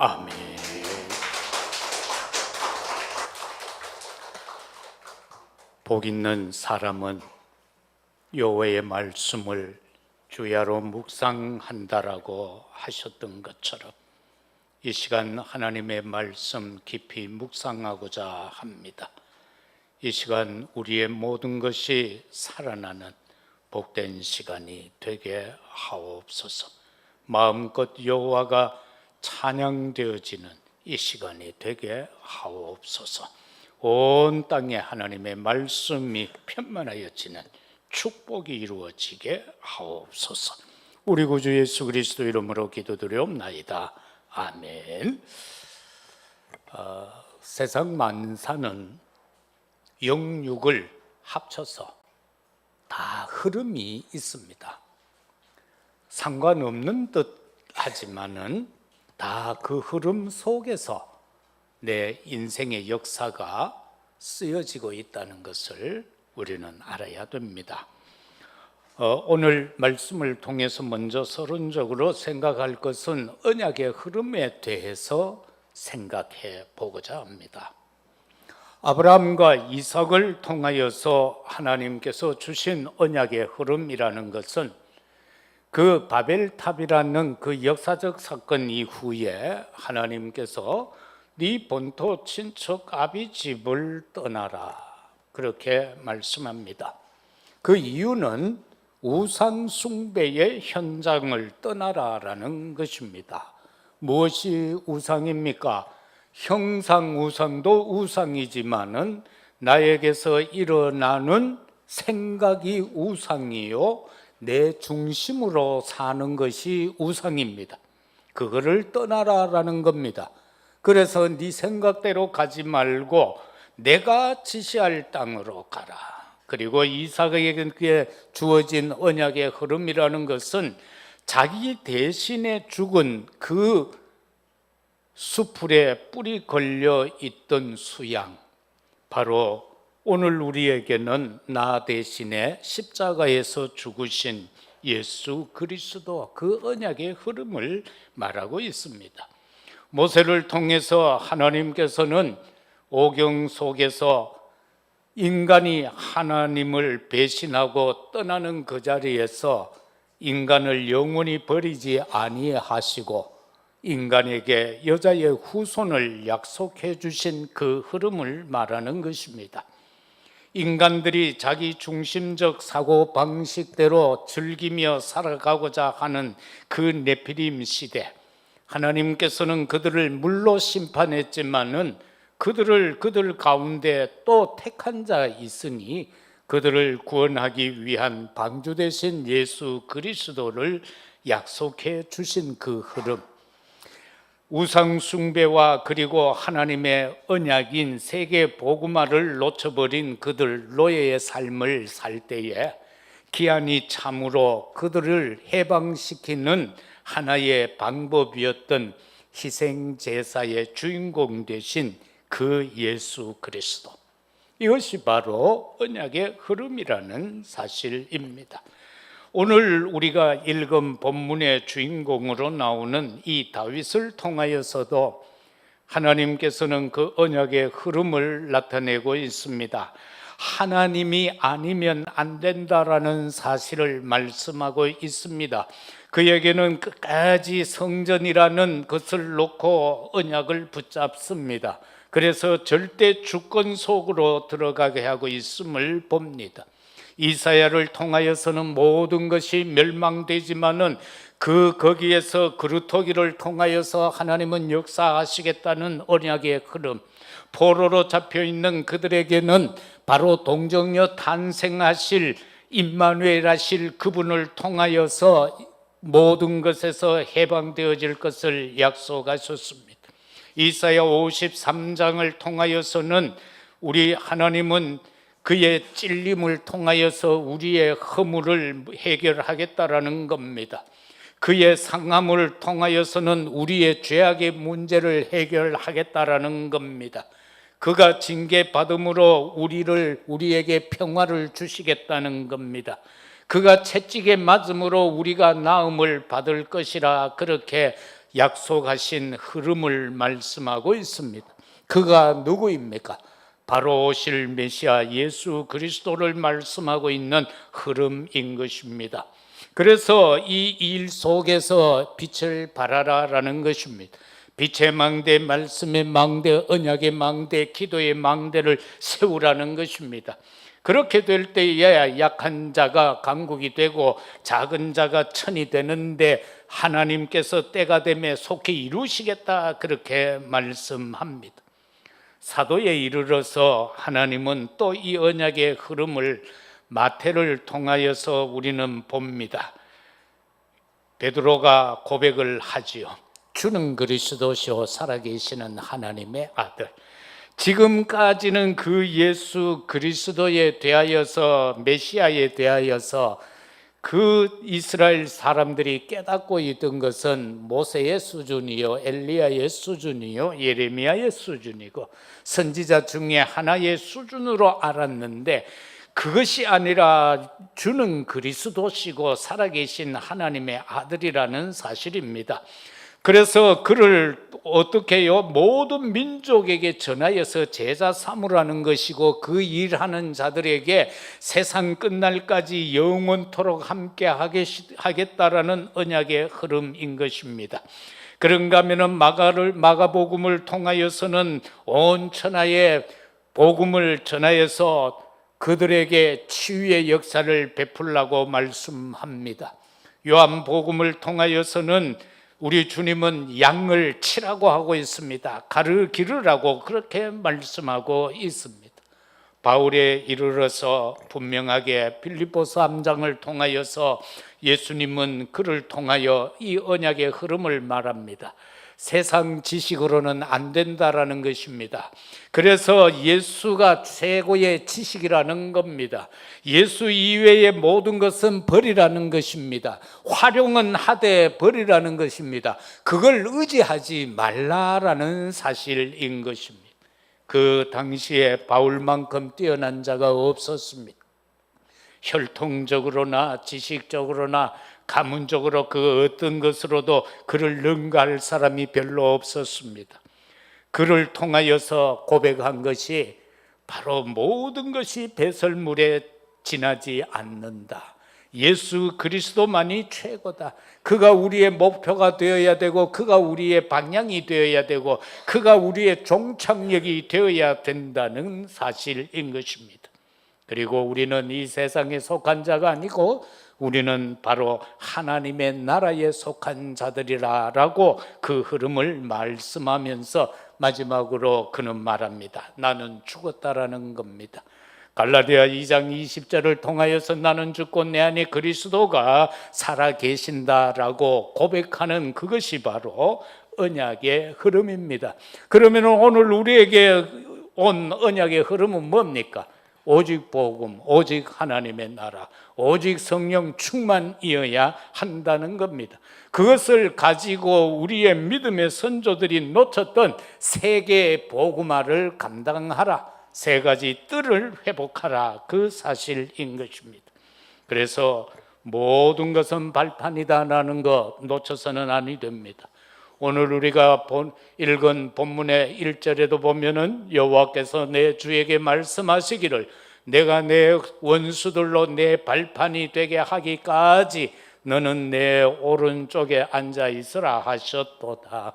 아멘. 복 있는 사람은 여호와의 말씀을 주야로 묵상한다라고 하셨던 것처럼 이 시간 하나님의 말씀 깊이 묵상하고자 합니다. 이 시간 우리의 모든 것이 살아나는 복된 시간이 되게 하옵소서. 마음껏 여호와가 찬양되어지는 이 시간이 되게 하옵소서. 온 땅에 하나님의 말씀이 편만하여지는 축복이 이루어지게 하옵소서. 우리 구주 예수 그리스도 이름으로 기도드리옵나이다. 아멘. 세상 만사는 영육을 합쳐서 다 흐름이 있습니다. 상관없는 듯 하지만은 다 그 흐름 속에서 내 인생의 역사가 쓰여지고 있다는 것을 우리는 알아야 됩니다. 오늘 말씀을 통해서 먼저 서론적으로 생각할 것은 언약의 흐름에 대해서 생각해 보고자 합니다. 아브라함과 이삭을 통하여서 하나님께서 주신 언약의 흐름이라는 것은 그 바벨탑이라는 그 역사적 사건 이후에 하나님께서 네 본토 친척 아비 집을 떠나라 그렇게 말씀합니다. 그 이유는 우상 숭배의 현장을 떠나라라는 것입니다. 무엇이 우상입니까? 형상 우상도 우상이지만은 나에게서 일어나는 생각이 우상이요 내 중심으로 사는 것이 우상입니다. 그거를 떠나라라는 겁니다. 그래서 네 생각대로 가지 말고 내가 지시할 땅으로 가라. 그리고 이삭에게 주어진 언약의 흐름이라는 것은 자기 대신에 죽은 그 수풀에 뿌리 걸려 있던 수양, 바로 오늘 우리에게는 나 대신에 십자가에서 죽으신 예수 그리스도 그 언약의 흐름을 말하고 있습니다. 모세를 통해서 하나님께서는 오경 속에서 인간이 하나님을 배신하고 떠나는 그 자리에서 인간을 영원히 버리지 아니하시고 인간에게 여자의 후손을 약속해 주신 그 흐름을 말하는 것입니다. 인간들이 자기 중심적 사고 방식대로 즐기며 살아가고자 하는 그 네피림 시대, 하나님께서는 그들을 물로 심판했지만은 그들 가운데 또 택한 자 있으니 그들을 구원하기 위한 방주 되신 예수 그리스도를 약속해 주신 그 흐름, 우상 숭배와 그리고 하나님의 언약인 세계 복음화를 놓쳐버린 그들 노예의 삶을 살 때에 기한이 참으로 그들을 해방시키는 하나의 방법이었던 희생 제사의 주인공 되신 그 예수 그리스도, 이것이 바로 언약의 흐름이라는 사실입니다. 오늘 우리가 읽은 본문의 주인공으로 나오는 이 다윗을 통하여서도 하나님께서는 그 언약의 흐름을 나타내고 있습니다. 하나님이 아니면 안 된다라는 사실을 말씀하고 있습니다. 그에게는 끝까지 성전이라는 것을 놓고 언약을 붙잡습니다. 그래서 절대 주권 속으로 들어가게 하고 있음을 봅니다. 이사야를 통하여서는 모든 것이 멸망되지만은 거기에서 그루터기를 통하여서 하나님은 역사하시겠다는 언약의 흐름, 포로로 잡혀 있는 그들에게는 바로 동정녀 탄생하실 임마누엘 하실 그분을 통하여서 모든 것에서 해방되어질 것을 약속하셨습니다. 이사야 53장을 통하여서는 우리 하나님은 그의 찔림을 통하여서 우리의 허물을 해결하겠다라는 겁니다. 그의 상함을 통하여서는 우리의 죄악의 문제를 해결하겠다라는 겁니다. 그가 징계받음으로 우리에게 평화를 주시겠다는 겁니다. 그가 채찍에 맞음으로 우리가 나음을 받을 것이라 그렇게 약속하신 흐름을 말씀하고 있습니다. 그가 누구입니까? 바로 오실 메시아 예수 그리스도를 말씀하고 있는 흐름인 것입니다. 그래서 이 일 속에서 빛을 발하라라는 것입니다. 빛의 망대, 말씀의 망대, 언약의 망대, 기도의 망대를 세우라는 것입니다. 그렇게 될 때에 약한 자가 강국이 되고 작은 자가 천이 되는데 하나님께서 때가 되매 속히 이루시겠다, 그렇게 말씀합니다. 사도에 이르러서 하나님은 또 이 언약의 흐름을 마태를 통하여서 우리는 봅니다. 베드로가 고백을 하지요. 주는 그리스도시요 살아계시는 하나님의 아들. 지금까지는 그 예수 그리스도에 대하여서, 메시아에 대하여서 그 이스라엘 사람들이 깨닫고 있던 것은 모세의 수준이요, 엘리야의 수준이요, 예레미야의 수준이고 선지자 중에 하나의 수준으로 알았는데, 그것이 아니라 주는 그리스도시고 살아계신 하나님의 아들이라는 사실입니다. 그래서 그를 어떻게 해요? 모든 민족에게 전하여서 제자 삼으라는 것이고, 그 일하는 자들에게 세상 끝날까지 영원토록 함께 하겠다라는 언약의 흐름인 것입니다. 그런가 하면은 마가복음을 통하여서는 온 천하에 복음을 전하여서 그들에게 치유의 역사를 베풀라고 말씀합니다. 요한복음을 통하여서는 우리 주님은 양을 치라고 하고 있습니다. 기르라고 그렇게 말씀하고 있습니다. 바울에 이르러서 분명하게 빌립보서 3장을 통하여서 예수님은 그를 통하여 이 언약의 흐름을 말합니다. 세상 지식으로는 안 된다라는 것입니다. 그래서 예수가 최고의 지식이라는 겁니다. 예수 이외의 모든 것은 버리라는 것입니다. 활용은 하되 버리라는 것입니다. 그걸 의지하지 말라라는 사실인 것입니다. 그 당시에 바울만큼 뛰어난 자가 없었습니다. 혈통적으로나 지식적으로나 가문적으로 그 어떤 것으로도 그를 능가할 사람이 별로 없었습니다. 그를 통하여서 고백한 것이 바로 모든 것이 배설물에 지나지 않는다. 예수 그리스도만이 최고다. 그가 우리의 목표가 되어야 되고, 그가 우리의 방향이 되어야 되고, 그가 우리의 종착역이 되어야 된다는 사실인 것입니다. 그리고 우리는 이 세상에 속한 자가 아니고 우리는 바로 하나님의 나라에 속한 자들이라고 그 흐름을 말씀하면서 마지막으로 그는 말합니다. 나는 죽었다라는 겁니다. 갈라디아 2장 20절을 통하여서 나는 죽고 내 안에 그리스도가 살아 계신다라고 고백하는 그것이 바로 언약의 흐름입니다. 그러면 오늘 우리에게 온 언약의 흐름은 뭡니까? 오직 복음, 오직 하나님의 나라, 오직 성령 충만이어야 한다는 겁니다. 그것을 가지고 우리의 믿음의 선조들이 놓쳤던 세 개의 복음화를 감당하라, 세 가지 뜰을 회복하라, 그 사실인 것입니다. 그래서 모든 것은 발판이다라는 거 놓쳐서는 아니 됩니다. 오늘 우리가 읽은 본문의 1절에도 보면은 여호와께서 내 주에게 말씀하시기를 내가 내 원수들로 내 발판이 되게 하기까지 너는 내 오른쪽에 앉아 있으라 하셨도다.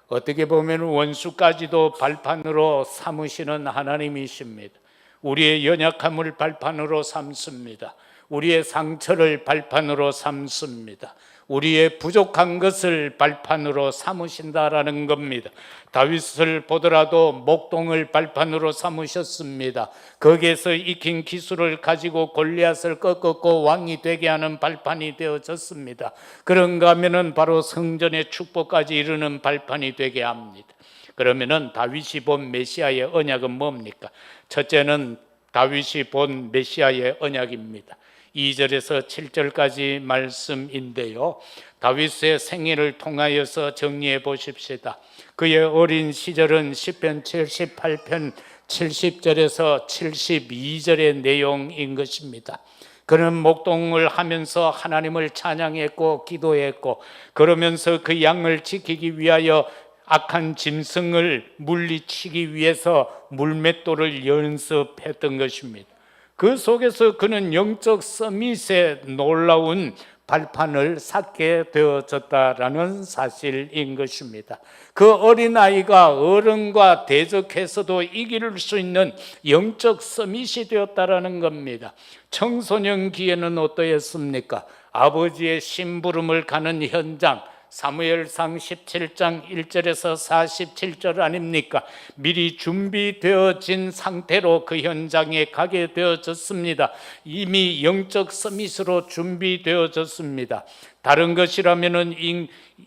어떻게 보면 원수까지도 발판으로 삼으시는 하나님이십니다. 우리의 연약함을 발판으로 삼습니다. 우리의 상처를 발판으로 삼습니다. 우리의 부족한 것을 발판으로 삼으신다라는 겁니다. 다윗을 보더라도 목동을 발판으로 삼으셨습니다. 거기에서 익힌 기술을 가지고 골리앗을 꺾었고 왕이 되게 하는 발판이 되어졌습니다. 그런가 하면은 바로 성전의 축복까지 이루는 발판이 되게 합니다. 그러면은 다윗이 본 메시아의 언약은 뭡니까? 첫째는 다윗이 본 메시아의 언약입니다. 2절에서 7절까지 말씀인데요, 다윗의 생애를 통하여서 정리해 보십시다. 그의 어린 시절은 시편 78편 70절에서 72절의 내용인 것입니다. 그는 목동을 하면서 하나님을 찬양했고 기도했고, 그러면서 그 양을 지키기 위하여 악한 짐승을 물리치기 위해서 물맷돌을 연습했던 것입니다. 그 속에서 그는 영적 서밋의 놀라운 발판을 쌓게 되어졌다라는 사실인 것입니다. 그 어린아이가 어른과 대적해서도 이길 수 있는 영적 서밋이 되었다라는 겁니다. 청소년기에는 어떠했습니까? 아버지의 심부름을 가는 현장, 사무엘상 17장 1절에서 47절 아닙니까? 미리 준비되어진 상태로 그 현장에 가게 되어졌습니다. 이미 영적 서밋으로 준비되어졌습니다. 다른 것이라면은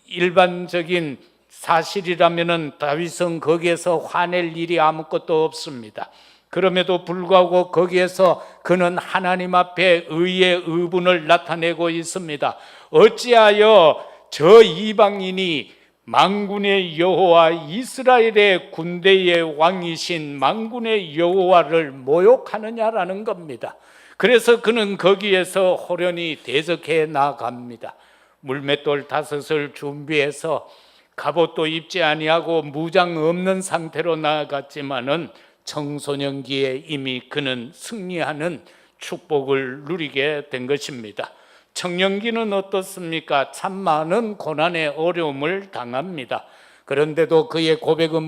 일반적인 사실이라면은 다윗은 거기에서 화낼 일이 아무것도 없습니다. 그럼에도 불구하고 거기에서 그는 하나님 앞에 의의 의분을 나타내고 있습니다. 어찌하여 저 이방인이 만군의 여호와, 이스라엘의 군대의 왕이신 만군의 여호와를 모욕하느냐라는 겁니다. 그래서 그는 거기에서 호련히 대적해 나갑니다. 물맷돌 5을 준비해서 갑옷도 입지 아니하고 무장 없는 상태로 나아갔지만은 청소년기에 이미 그는 승리하는 축복을 누리게 된 것입니다. 청년기는 어떻습니까? 참 많은 고난의 어려움을 당합니다. 그런데도 그의 고백은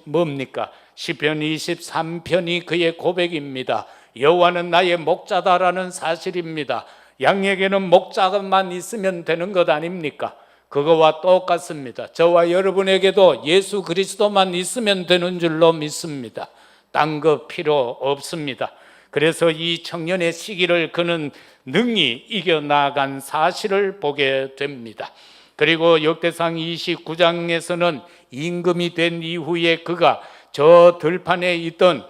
뭡니까? 시편 23편이 그의 고백입니다. 여호와는 나의 목자다라는 사실입니다. 양에게는 목자만 있으면 되는 것 아닙니까? 그거와 똑같습니다. 저와 여러분에게도 예수 그리스도만 있으면 되는 줄로 믿습니다. 딴 거 필요 없습니다. 그래서 이 청년의 시기를 그는 능히 이겨나간 사실을 보게 됩니다. 그리고 역대상 29장에서는 임금이 된 이후에 그가 저 들판에 있던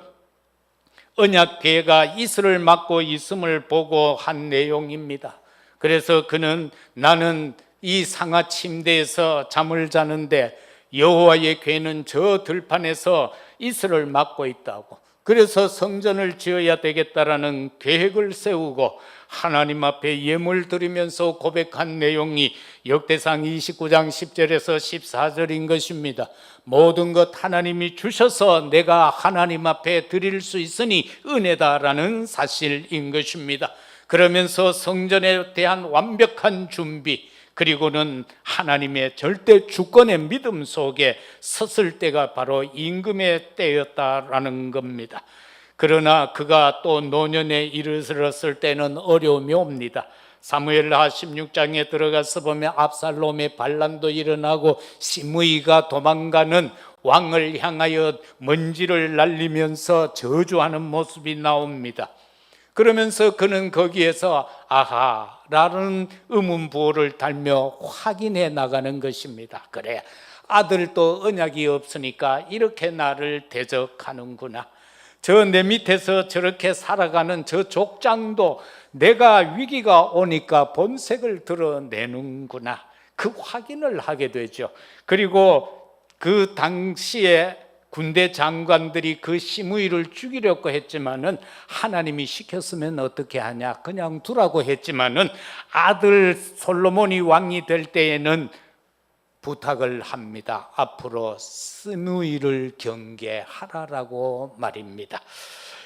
언약궤가 이슬을 막고 있음을 보고 한 내용입니다. 그래서 그는 나는 이 상하 침대에서 잠을 자는데 여호와의 궤는 저 들판에서 이슬을 막고 있다고, 그래서 성전을 지어야 되겠다라는 계획을 세우고 하나님 앞에 예물 드리면서 고백한 내용이 역대상 29장 10절에서 14절인 것입니다. 모든 것 하나님이 주셔서 내가 하나님 앞에 드릴 수 있으니 은혜다라는 사실인 것입니다. 그러면서 성전에 대한 완벽한 준비, 그리고는 하나님의 절대 주권의 믿음 속에 섰을 때가 바로 임금의 때였다라는 겁니다. 그러나 그가 또 노년에 이르렀을 때는 어려움이 옵니다. 사무엘하 16장에 들어가서 보면 압살롬의 반란도 일어나고 시므이가 도망가는 왕을 향하여 먼지를 날리면서 저주하는 모습이 나옵니다. 그러면서 그는 거기에서 아하라는 의문부호를 달며 확인해 나가는 것입니다. 그래, 아들도 언약이 없으니까 이렇게 나를 대적하는구나. 저 내 밑에서 저렇게 살아가는 저 족장도 내가 위기가 오니까 본색을 드러내는구나. 그 확인을 하게 되죠. 그리고 그 당시에 군대 장관들이 그 시므이를 죽이려고 했지만은 하나님이 시켰으면 어떻게 하냐, 그냥 두라고 했지만은 아들 솔로몬이 왕이 될 때에는 부탁을 합니다. 앞으로 시므이를 경계하라라고 말입니다.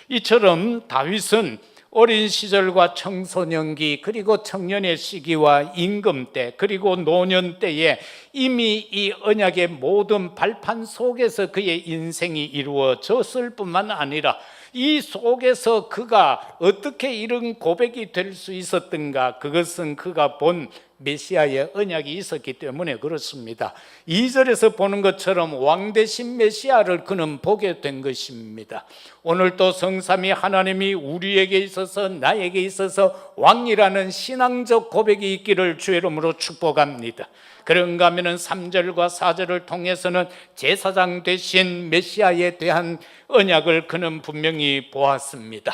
이처럼 다윗은 어린 시절과 청소년기, 그리고 청년의 시기와 임금 때, 그리고 노년 때에 이미 이 언약의 모든 발판 속에서 그의 인생이 이루어졌을 뿐만 아니라 이 속에서 그가 어떻게 이런 고백이 될 수 있었던가, 그것은 그가 본 메시아의 언약이 있었기 때문에 그렇습니다. 2절에서 보는 것처럼 왕 대신 메시아를 그는 보게 된 것입니다. 오늘도 성삼위 하나님이 우리에게 있어서, 나에게 있어서 왕이라는 신앙적 고백이 있기를 주의 이름으로 축복합니다. 그런가 하면 3절과 4절을 통해서는 제사장 되신 메시아에 대한 언약을 그는 분명히 보았습니다.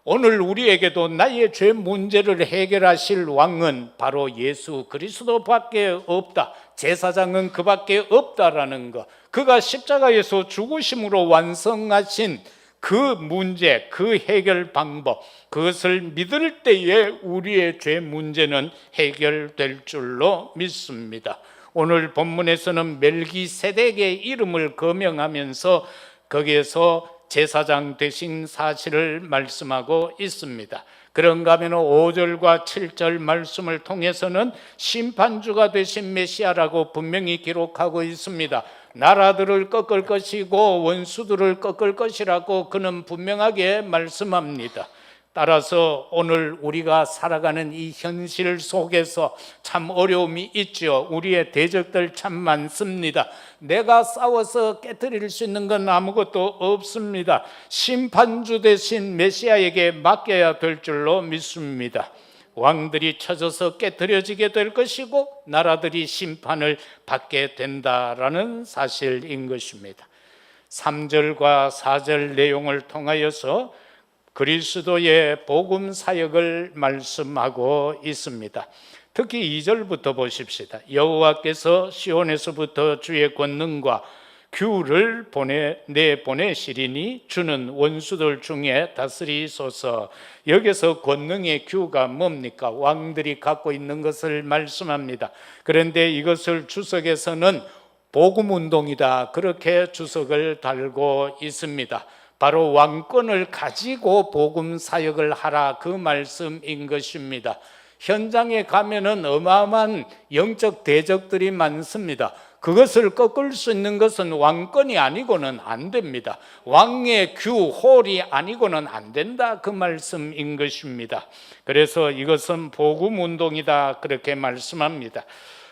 오늘 우리에게도 나의 죄 문제를 해결하실 왕은 바로 예수 그리스도밖에 없다. 제사장은 그밖에 없다라는 것, 그가 십자가에서 죽으심으로 완성하신 그 문제, 그 해결 방법, 그것을 믿을 때에 우리의 죄 문제는 해결될 줄로 믿습니다. 오늘 본문에서는 멜기세덱의 이름을 거명하면서 거기에서 제사장 되신 사실을 말씀하고 있습니다. 그런가 하면 5절과 7절 말씀을 통해서는 심판주가 되신 메시아라고 분명히 기록하고 있습니다. 나라들을 꺾을 것이고 원수들을 꺾을 것이라고 그는 분명하게 말씀합니다. 따라서 오늘 우리가 살아가는 이 현실 속에서 참 어려움이 있죠. 우리의 대적들 참 많습니다. 내가 싸워서 깨뜨릴 수 있는 건 아무것도 없습니다. 심판주 대신 메시아에게 맡겨야 될 줄로 믿습니다. 왕들이 쳐져서 깨뜨려지게 될 것이고 나라들이 심판을 받게 된다라는 사실인 것입니다. 3절과 4절 내용을 통하여서 그리스도의 복음 사역을 말씀하고 있습니다. 특히 2절부터 보십시다. 여호와께서 시온에서부터 주의 권능과 규를 내보내시리니 주는 원수들 중에 다스리소서. 여기서 권능의 규가 뭡니까? 왕들이 갖고 있는 것을 말씀합니다. 그런데 이것을 주석에서는 복음운동이다, 그렇게 주석을 달고 있습니다. 바로 왕권을 가지고 복음 사역을 하라, 그 말씀인 것입니다. 현장에 가면은 어마어마한 영적 대적들이 많습니다. 그것을 꺾을 수 있는 것은 왕권이 아니고는 안 됩니다. 왕의 규, 홀이 아니고는 안 된다, 그 말씀인 것입니다. 그래서 이것은 복음 운동이다, 그렇게 말씀합니다.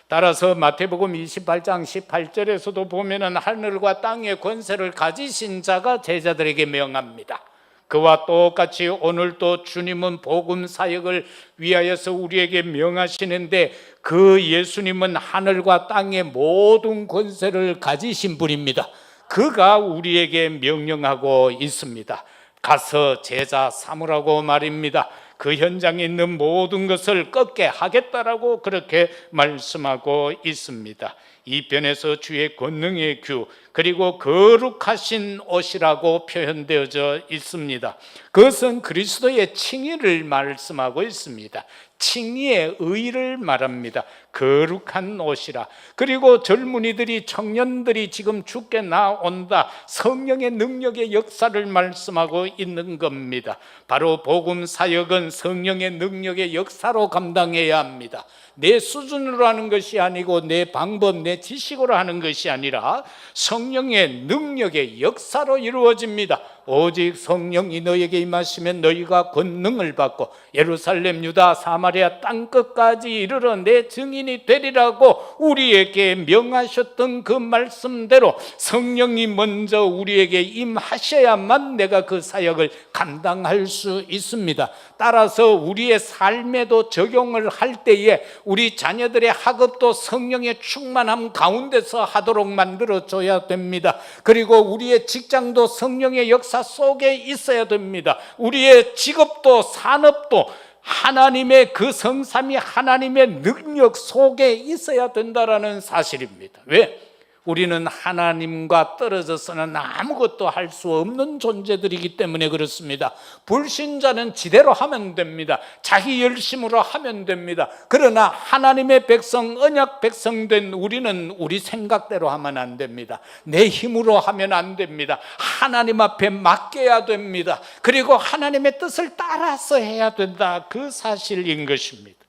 따라서 마태복음 28장 18절에서도 보면은 하늘과 땅의 권세를 가지신 자가 제자들에게 명합니다. 그와 똑같이 오늘도 주님은 복음 사역을 위하여서 우리에게 명하시는데, 그 예수님은 하늘과 땅의 모든 권세를 가지신 분입니다. 그가 우리에게 명령하고 있습니다. 가서 제자 삼으라고 말입니다. 그 현장에 있는 모든 것을 꺾게 하겠다라고 그렇게 말씀하고 있습니다. 이 편에서 주의 권능의 규, 그리고 거룩하신 옷이라고 표현되어져 있습니다. 그것은 그리스도의 칭의를 말씀하고 있습니다. 칭의의 의를 말합니다. 거룩한 옷이라. 그리고 젊은이들이, 청년들이 지금 주께 나온다, 성령의 능력의 역사를 말씀하고 있는 겁니다. 바로 복음 사역은 성령의 능력의 역사로 감당해야 합니다. 내 수준으로 하는 것이 아니고 내 방법, 내 지식으로 하는 것이 아니라 성령의 능력의 역사로 이루어집니다. 오직 성령이 너에게 임하시면 너희가 권능을 받고 예루살렘, 유다, 사마리아 땅끝까지 이르러 내 증인이 되리라고 우리에게 명하셨던 그 말씀대로 성령이 먼저 우리에게 임하셔야만 내가 그 사역을 감당할 수 있습니다. 따라서 우리의 삶에도 적용을 할 때에 우리 자녀들의 학업도 성령의 충만함 가운데서 하도록 만들어줘야 됩니다. 그리고 우리의 직장도 성령의 역사 속에 있어야 됩니다. 우리의 직업도 산업도 하나님의 그 성삼위 하나님의 능력 속에 있어야 된다라는 사실입니다. 왜? 우리는 하나님과 떨어져서는 아무것도 할 수 없는 존재들이기 때문에 그렇습니다. 불신자는 지대로 하면 됩니다. 자기 열심으로 하면 됩니다. 그러나 하나님의 백성, 언약 백성 된 우리는 우리 생각대로 하면 안 됩니다. 내 힘으로 하면 안 됩니다. 하나님 앞에 맡겨야 됩니다. 그리고 하나님의 뜻을 따라서 해야 된다, 그 사실인 것입니다.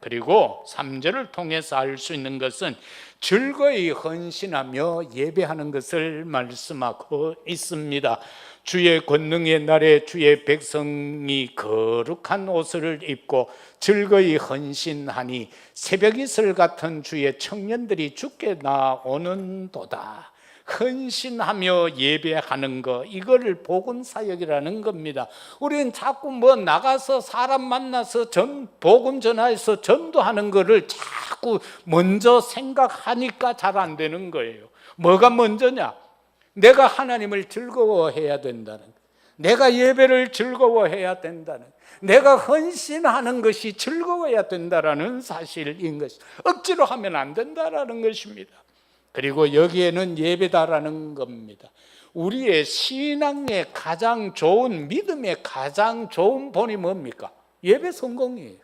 그리고 3절을 통해서 알 수 있는 것은 즐거이 헌신하며 예배하는 것을 말씀하고 있습니다. 주의 권능의 날에 주의 백성이 거룩한 옷을 입고 즐거이 헌신하니 새벽 이슬 같은 주의 청년들이 주께 나오는도다. 헌신하며 예배하는 거, 이거를 복음 사역이라는 겁니다. 우리는 자꾸 나가서 사람 만나서 복음 전하해서 전도하는 거를 자꾸 먼저 생각하니까 잘 안 되는 거예요. 뭐가 먼저냐? 내가 하나님을 즐거워해야 된다는, 내가 예배를 즐거워해야 된다는, 내가 헌신하는 것이 즐거워야 된다라는 사실인 것이, 억지로 하면 안 된다라는 것입니다. 그리고 여기에는 예배다라는 겁니다. 우리의 신앙의 가장 좋은, 믿음의 가장 좋은 본이 뭡니까? 예배 성공이에요.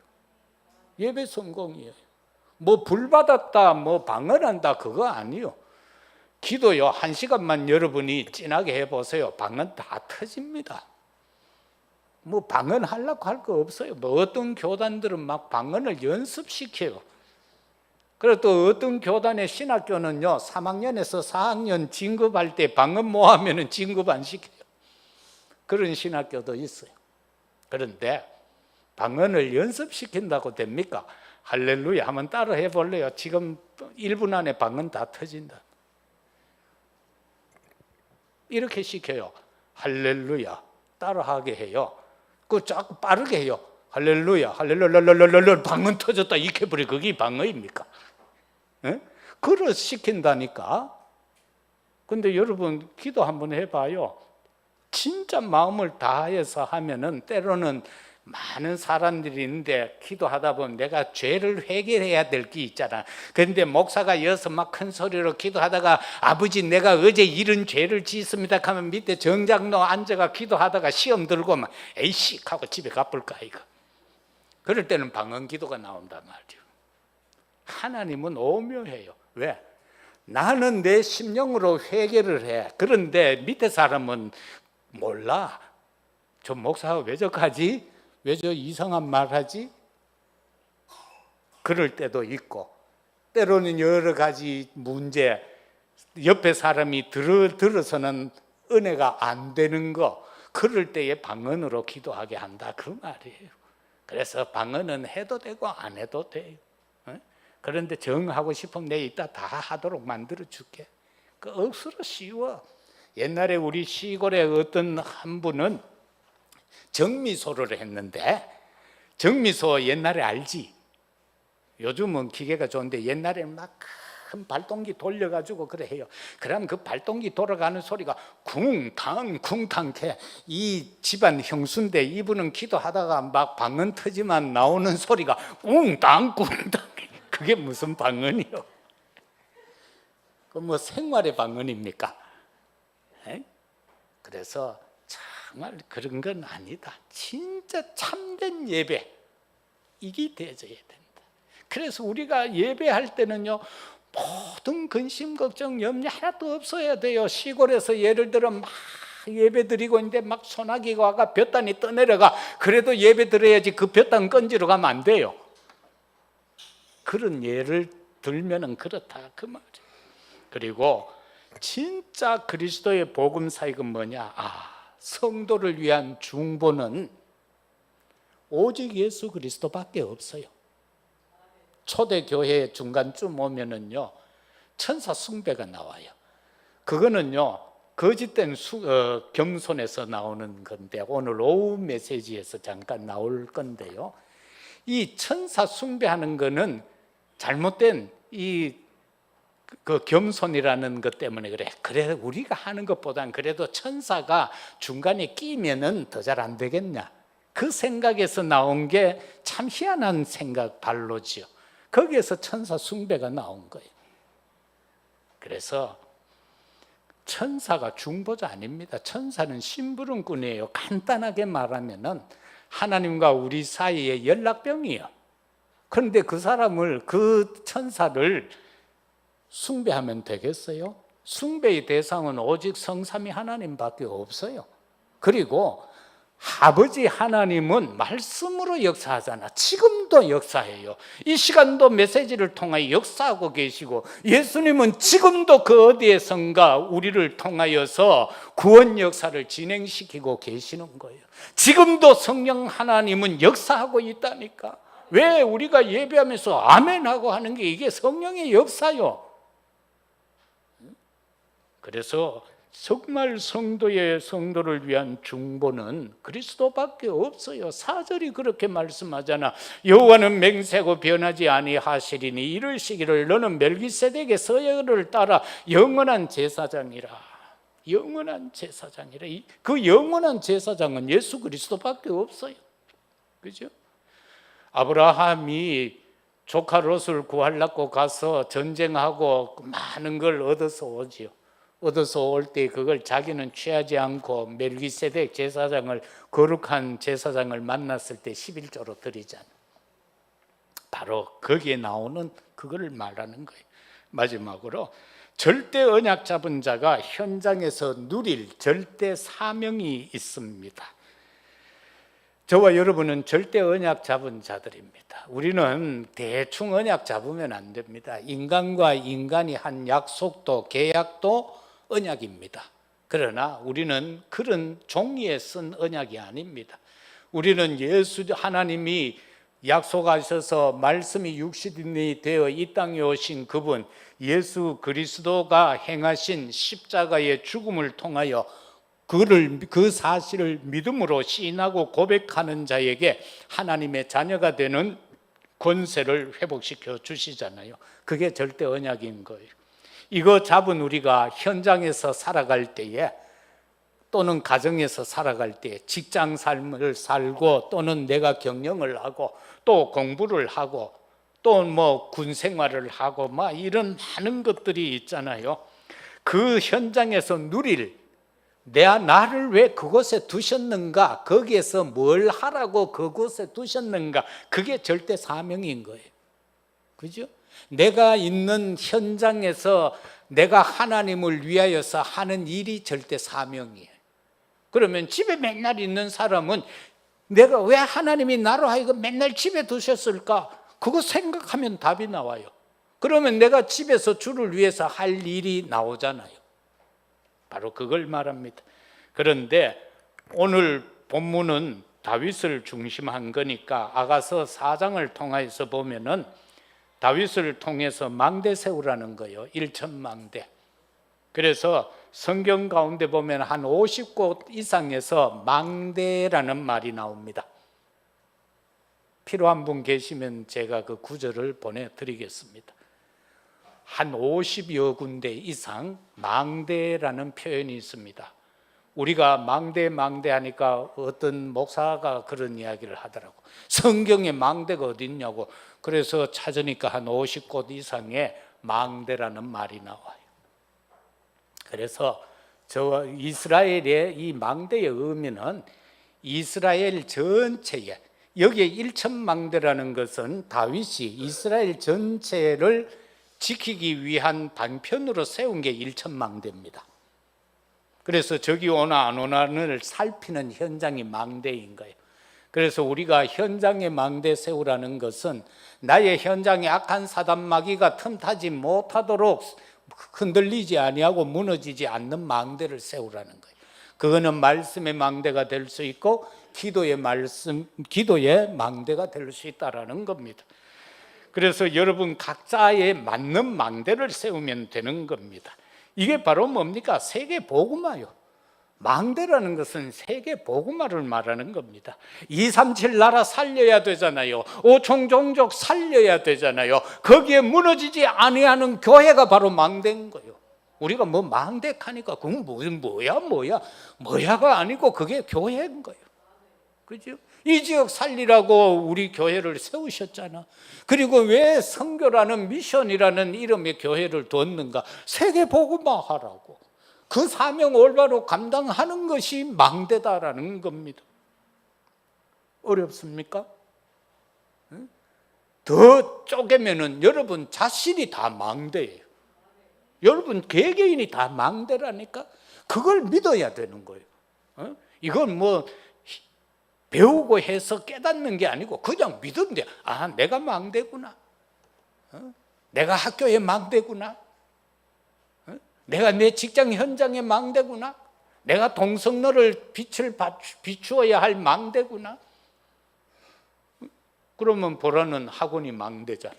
예배 성공이에요. 뭐 불 받았다, 뭐 방언한다, 그거 아니요. 기도요, 1시간만 여러분이 진하게 해보세요. 방언 다 터집니다. 뭐 방언하려고 할 거 없어요. 뭐 어떤 교단들은 막 방언을 연습시켜요. 그리고 또 어떤 교단의 신학교는요, 3학년에서 4학년 진급할 때 방언 모하면은 진급 안 시켜요. 그런 신학교도 있어요. 그런데 방언을 연습시킨다고 됩니까? 할렐루야 한번 따라 해볼래요? 지금 1분 안에 방언 다 터진다. 이렇게 시켜요. 할렐루야 따라하게 해요. 그 자꾸 빠르게 해요. 할렐루야 할렐루야 방언 터졌다 이렇게 버려. 그게 방언입니까? 그걸 시킨다니까. 근데 여러분 기도 한번 해봐요. 진짜 마음을 다해서 하면은 때로는 많은 사람들이 있는데 기도하다 보면 내가 죄를 회개해야 될 게 있잖아. 그런데 목사가 여서 막 큰 소리로 기도하다가 아버지 내가 어제 이런 죄를 지었습니다 하면 밑에 정장로 앉아가 기도하다가 시험 들고 막 에이씨 하고 집에 가볼까 이거. 그럴 때는 방언 기도가 나온단 말이에요. 하나님은 오묘해요. 왜? 나는 내 심령으로 회개를 해. 그런데 밑에 사람은 몰라. 저 목사가 왜 저까지? 왜 저 이상한 말 하지? 그럴 때도 있고, 때로는 여러 가지 문제, 옆에 사람이 들어서는 은혜가 안 되는 거, 그럴 때에 방언으로 기도하게 한다 그 말이에요. 그래서 방언은 해도 되고 안 해도 돼요. 그런데 정하고 싶으면 내 이따 다 하도록 만들어 줄게. 그 억수로 쉬워. 옛날에 우리 시골에 어떤 한 분은 정미소를 했는데, 정미소 옛날에 알지? 요즘은 기계가 좋은데 옛날에는 막 큰 발동기 돌려가지고 그래 해요. 그러면 그 발동기 돌아가는 소리가 쿵탕 쿵탕해. 이 집안 형수인데 이분은 기도하다가 막 방언 터지만 나오는 소리가 쿵탕 쿵탕. 그게 무슨 방언이요? 그 뭐 생활의 방언입니까? 그래서 정말 그런 건 아니다. 진짜 참된 예배 이게 되어져야 된다. 그래서 우리가 예배할 때는요, 모든 근심 걱정 염려 하나도 없어야 돼요. 시골에서 예를 들어 막 예배 드리고 있는데 막 소나기가 와가 볕단이 떠내려가. 그래도 예배 드려야지 그 볕단 건지러 가면 안 돼요. 그런 예를 들면은 그렇다 그 말이에요. 그리고 진짜 그리스도의 복음 사역은 뭐냐? 성도를 위한 중보는 오직 예수 그리스도밖에 없어요. 초대교회 중간쯤 오면은요, 천사 숭배가 나와요. 그거는요, 거짓된 겸손에서 나오는 건데, 오늘 오후 메시지에서 잠깐 나올 건데요, 이 천사 숭배하는 거는 잘못된 그 겸손이라는 것 때문에 그래. 그래 우리가 하는 것보단 그래도 천사가 중간에 끼면은 더 잘 안 되겠냐. 그 생각에서 나온 게 참 희한한 생각 발로지요. 거기에서 천사 숭배가 나온 거예요. 그래서 천사가 중보자 아닙니다. 천사는 심부름꾼이에요. 간단하게 말하면은 하나님과 우리 사이의 연락병이에요. 그런데 그 사람을, 그 천사를 숭배하면 되겠어요? 숭배의 대상은 오직 성삼위 하나님밖에 없어요. 그리고 아버지 하나님은 말씀으로 역사하잖아. 지금도 역사해요. 이 시간도 메시지를 통하여 역사하고 계시고, 예수님은 지금도 그 어디에선가 우리를 통하여서 구원 역사를 진행시키고 계시는 거예요. 지금도 성령 하나님은 역사하고 있다니까. 왜 우리가 예배하면서 아멘하고 하는 게 이게 성령의 역사요. 그래서 정말 성도를 위한 중보는 그리스도밖에 없어요. 4절이 그렇게 말씀하잖아. 여호와는 맹세고 변하지 아니하시리니 이르시기를 너는 멜기세덱의 서열을 따라 영원한 제사장이라. 영원한 제사장이라. 그 영원한 제사장은 예수 그리스도밖에 없어요. 그죠? 아브라함이 조카 롯을 구하려고 가서 전쟁하고 많은 걸 얻어서 오지요. 얻어서 올 때 그걸 자기는 취하지 않고 멜기세덱 제사장을, 거룩한 제사장을 만났을 때 11조로 드리잖아요. 바로 거기에 나오는 그거를 말하는 거예요. 마지막으로 절대 언약 잡은 자가 현장에서 누릴 절대 사명이 있습니다. 저와 여러분은 절대 언약 잡은 자들입니다. 우리는 대충 언약 잡으면 안 됩니다. 인간과 인간이 한 약속도 계약도 언약입니다. 그러나 우리는 그런 종이에 쓴 언약이 아닙니다. 우리는 예수 하나님이 약속하셔서 말씀이 육신이 되어 이 땅에 오신 그분 예수 그리스도가 행하신 십자가의 죽음을 통하여 그 사실을 믿음으로 시인하고 고백하는 자에게 하나님의 자녀가 되는 권세를 회복시켜 주시잖아요. 그게 절대 언약인 거예요. 이거 잡은 우리가 현장에서 살아갈 때에 또는 가정에서 살아갈 때 직장 삶을 살고 또는 내가 경영을 하고 또 공부를 하고 또 뭐 군 생활을 하고 막 이런 많은 것들이 있잖아요. 그 현장에서 누릴 나를 왜 그곳에 두셨는가, 거기에서 뭘 하라고 그곳에 두셨는가, 그게 절대 사명인 거예요. 그죠? 내가 있는 현장에서 내가 하나님을 위하여서 하는 일이 절대 사명이에요. 그러면 집에 맨날 있는 사람은 내가 왜 하나님이 나로 하여금 맨날 집에 두셨을까? 그거 생각하면 답이 나와요. 그러면 내가 집에서 주를 위해서 할 일이 나오잖아요. 바로 그걸 말합니다. 그런데 오늘 본문은 다윗을 중심한 거니까 아가서 4장을 통해서 보면은 다윗을 통해서 망대 세우라는 거예요. 1천망대. 그래서 성경 가운데 보면 한 50곳 이상에서 망대라는 말이 나옵니다. 필요한 분 계시면 제가 그 구절을 보내드리겠습니다. 한 50여 군데 이상 망대라는 표현이 있습니다. 우리가 망대 하니까 어떤 목사가 그런 이야기를 하더라고. 성경에 망대가 어디 있냐고. 그래서 찾으니까 한 50곳 이상의 망대라는 말이 나와요. 그래서 저 이스라엘의 이 망대의 의미는 이스라엘 전체에, 여기에 1천망대라는 것은 다윗이 이스라엘 전체를 지키기 위한 방편으로 세운 게 1천망대입니다. 그래서 적이 오나 안 오나를 살피는 현장이 망대인 거예요. 그래서 우리가 현장에 망대 세우라는 것은 나의 현장에 악한 사단마귀가 틈타지 못하도록 흔들리지 아니하고 무너지지 않는 망대를 세우라는 거예요. 그거는 말씀의 망대가 될 수 있고 기도의 망대가 될 수 있다라는 겁니다. 그래서 여러분 각자에 맞는 망대를 세우면 되는 겁니다. 이게 바로 뭡니까? 세계 복음화요. 망대라는 것은 세계 복음화를 말하는 겁니다. 237 나라 살려야 되잖아요. 5총 종족 살려야 되잖아요. 거기에 무너지지 아니하는 교회가 바로 망대인 거예요. 우리가 뭐 망대하니까 그건 뭐야가 아니고 그게 교회인 거예요. 그죠? 이 지역 살리라고 우리 교회를 세우셨잖아. 그리고 왜 선교라는 미션이라는 이름의 교회를 뒀는가? 세계 복음화 하라고. 그 사명 올바로 감당하는 것이 망대다라는 겁니다. 어렵습니까? 더 쪼개면은 여러분 자신이 다 망대예요. 여러분 개개인이 다 망대라니까. 그걸 믿어야 되는 거예요. 이건 뭐 배우고 해서 깨닫는 게 아니고 그냥 믿으면 돼. 아, 내가 망대구나. 내가 학교의 망대구나. 내가 내 직장 현장의 망대구나. 내가 동성로를 빛을 비추어야 할 망대구나. 그러면 보라는 학원이 망대잖아.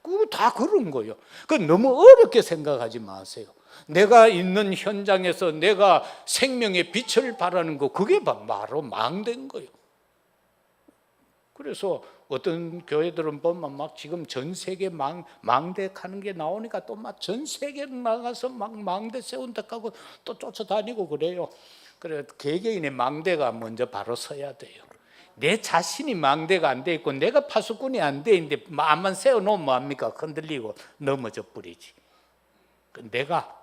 그거 다 그런 거예요. 그 너무 어렵게 생각하지 마세요. 내가 있는 현장에서 내가 생명의 빛을 발하는 거, 그게 바로 망대인 거예요. 그래서 어떤 교회들은 보면 막 지금 전 세계 망대 하는 게 나오니까 또 막 전 세계 나가서 막 망대 세운다 하고 또 쫓아다니고 그래요. 그래 개개인의 망대가 먼저 바로 서야 돼요. 내 자신이 망대가 안 돼 있고 내가 파수꾼이 안 돼 있는데 암만 세워놓으면 뭐합니까? 흔들리고 넘어져 버리지. 내가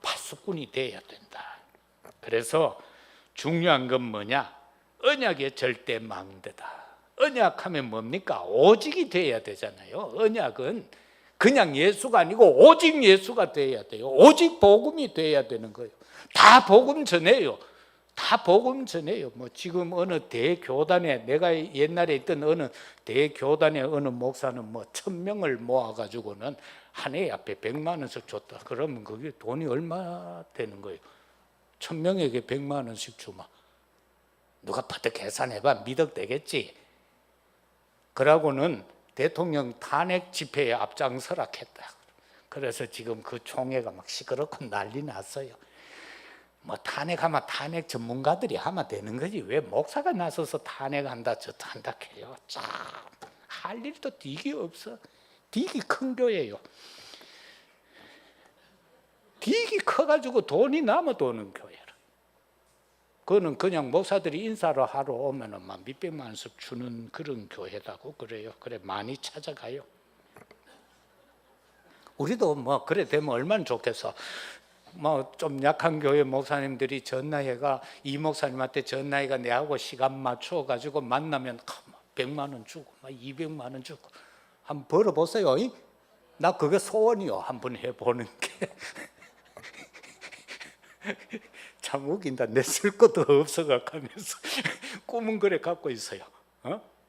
파수꾼이 돼야 된다. 그래서 중요한 건 뭐냐? 언약의 절대 망대다. 언약하면 뭡니까? 오직이 돼야 되잖아요. 언약은 그냥 예수가 아니고 오직 예수가 돼야 돼요. 오직 복음이 돼야 되는 거예요. 다 복음 전해요. 다 복음 전해요. 뭐 지금 어느 대교단에, 내가 옛날에 있던 어느 대교단의 어느 목사는 뭐 1000명을 모아가지고는 한 해 앞에 100만 원씩 줬다. 그러면 그게 돈이 얼마 되는 거예요? 1000명에게 100만 원씩 주면 누가 파트 계산해봐 미덕 되겠지. 그러고는 대통령 탄핵 집회에 앞장서라 했다. 그래서 지금 그 총회가 막 시끄럽고 난리 났어요. 뭐 탄핵하면 탄핵 전문가들이 하면 되는 거지 왜 목사가 나서서 탄핵한다 저다 한다 해요. 참 할 일도 되게 없어. 되게 큰 교회예요. 되게 커가지고 돈이 남아 도는 교회라. 그거는 그냥 목사들이 인사를 하러 오면은 막 몇백만 원씩 주는 그런 교회라고 그래요. 그래 많이 찾아가요. 우리도 뭐 그래 되면 얼마나 좋겠어. 뭐 좀 약한 교회 목사님들이 전나이가 이 목사님한테 전나이가 내하고 시간 맞춰 가지고 만나면 100만 원 주고 막 200만 원 주고 한번 벌어보세요. 나 그게 소원이요. 한번 해보는 게. 참 웃긴다. 내 쓸 것도 없어가 하면서 꿈은 그래 갖고 있어요.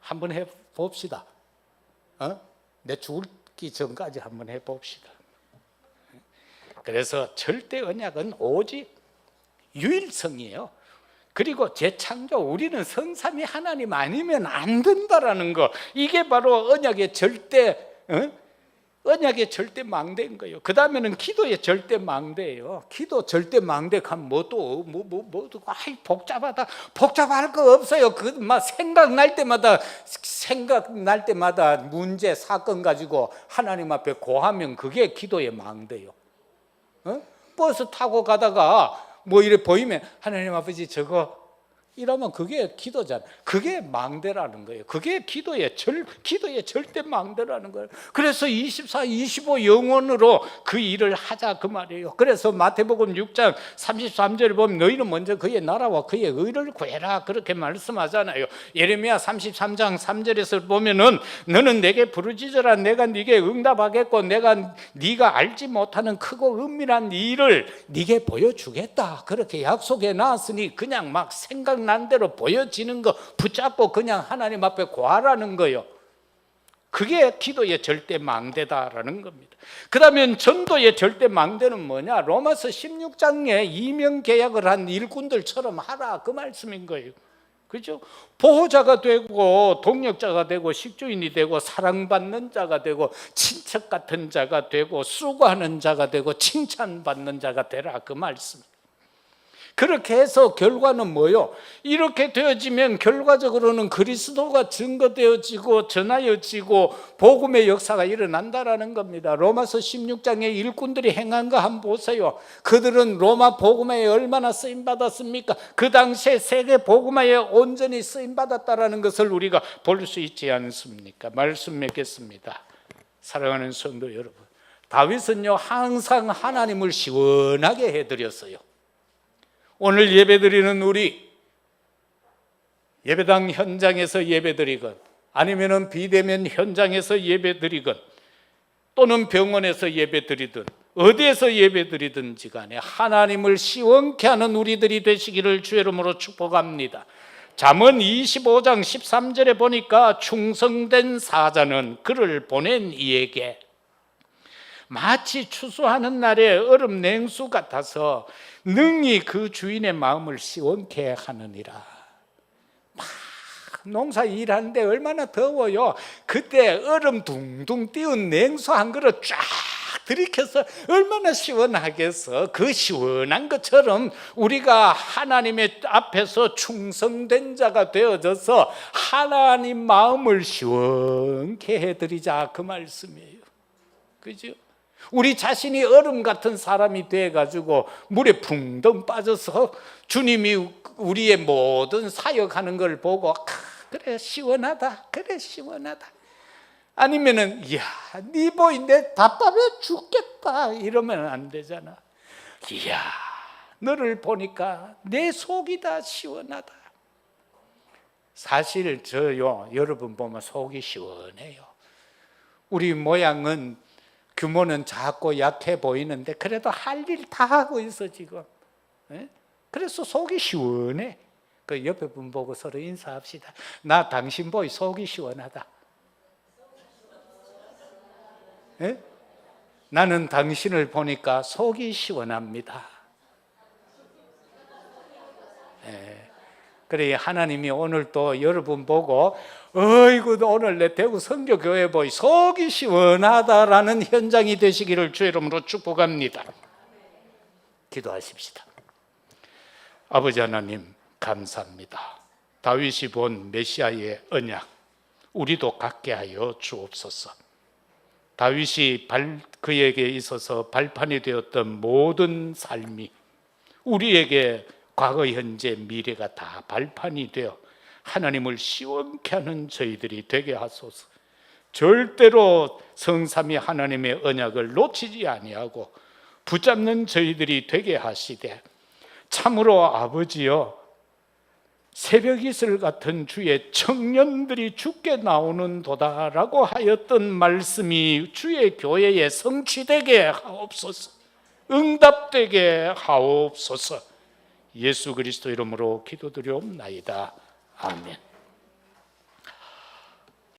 한번 해봅시다. 내 죽기 전까지 한번 해봅시다. 그래서 절대 언약은 오직 유일성이에요. 그리고 재창조, 우리는 성삼위 하나님 아니면 안 된다라는 거, 이게 바로 언약의 절대 언약의 절대 망대인 거예요. 그 다음에는 기도의 절대 망대예요. 기도 절대 망대하면 뭐도 아이 복잡하다. 복잡할 거 없어요. 그 막 생각날 때마다 문제 사건 가지고 하나님 앞에 고하면 그게 기도의 망대예요. 버스 타고 가다가 뭐 이래 보이면 하나님 아버지 저거 이러면 그게 기도잖아. 그게 망대라는 거예요. 그게 기도의 절대 망대라는 거예요. 그래서 24, 25 영원으로 그 일을 하자 그 말이에요. 그래서 마태복음 6장 33절에 보면 너희는 먼저 그의 나라와 그의 의를 구해라 그렇게 말씀하잖아요. 예레미야 33장 3절에서 보면은 너는 내게 부르짖으라 내가 네게 응답하겠고 내가 네가 알지 못하는 크고 은밀한 일을 네게 보여주겠다 그렇게 약속해 놨으니 그냥 막 생각난 대로 보여지는 거 붙잡고 그냥 하나님 앞에 구하라는 거예요. 그게 기도의 절대 망대다라는 겁니다. 그 다음에 전도의 절대 망대는 뭐냐? 로마서 16장에 이명 계약을 한 일꾼들처럼 하라 그 말씀인 거예요. 그죠? 보호자가 되고 동력자가 되고 식주인이 되고 사랑받는 자가 되고 친척 같은 자가 되고 수고하는 자가 되고 칭찬받는 자가 되라 그 말씀. 그렇게 해서 결과는 뭐요? 이렇게 되어지면 결과적으로는 그리스도가 증거되어지고 전하여지고 복음의 역사가 일어난다라는 겁니다. 로마서 16장의 일꾼들이 행한 거 한번 보세요. 그들은 로마 복음에 얼마나 쓰임받았습니까? 그 당시에 세계 복음에 온전히 쓰임받았다라는 것을 우리가 볼 수 있지 않습니까? 말씀 맺겠습니다. 사랑하는 성도 여러분, 다윗은요 항상 하나님을 시원하게 해드렸어요. 오늘 예배드리는 우리 예배당 현장에서 예배드리건 아니면 비대면 현장에서 예배드리건 또는 병원에서 예배드리든 어디에서 예배드리든지 간에 하나님을 시원케 하는 우리들이 되시기를 주의 이름으로 축복합니다. 잠언 25장 13절에 보니까 충성된 사자는 그를 보낸 이에게 마치 추수하는 날에 얼음 냉수 같아서 능히 그 주인의 마음을 시원케 하느니라. 막 농사 일하는데 얼마나 더워요. 그때 얼음 둥둥 띄운 냉수 한 그릇 쫙 들이켜서 얼마나 시원하겠어. 그 시원한 것처럼 우리가 하나님의 앞에서 충성된 자가 되어져서 하나님 마음을 시원케 해드리자 그 말씀이에요. 그죠? 우리 자신이 얼음 같은 사람이 돼가지고 물에 붕덩 빠져서 주님이 우리의 모든 사역하는 걸 보고 그래 시원하다. 그래 시원하다. 아니면은 이야 네 보인데 답답해 죽겠다 이러면 안 되잖아. 이야 너를 보니까 내 속이 다 시원하다. 사실 저요 여러분 보면 속이 시원해요. 우리 모양은 규모는 작고 약해 보이는데 그래도 할 일 다 하고 있어 지금. 그래서 속이 시원해. 그 옆에 분 보고 서로 인사합시다. 나 당신 보이 속이 시원하다. 나는 당신을 보니까 속이 시원합니다. 그래 하나님이 오늘 또 여러분 보고 어이구 오늘 내 대구 선교교회 보이 속이 시원하다라는 현장이 되시기를 주의 이름으로 축복합니다. 기도하십시다. 아버지 하나님 감사합니다. 다윗이 본 메시아의 언약 우리도 갖게 하여 주옵소서. 다윗이 그에게 있어서 발판이 되었던 모든 삶이 우리에게 과거, 현재, 미래가 다 발판이 되어 하나님을 시원케 하는 저희들이 되게 하소서. 절대로 성삼위 하나님의 언약을 놓치지 아니하고 붙잡는 저희들이 되게 하시되 참으로 아버지여 새벽 이슬 같은 주의 청년들이 죽게 나오는 도다라고 하였던 말씀이 주의 교회에 성취되게 하옵소서. 응답되게 하옵소서. 예수 그리스도 이름으로 기도드리옵나이다. 아멘.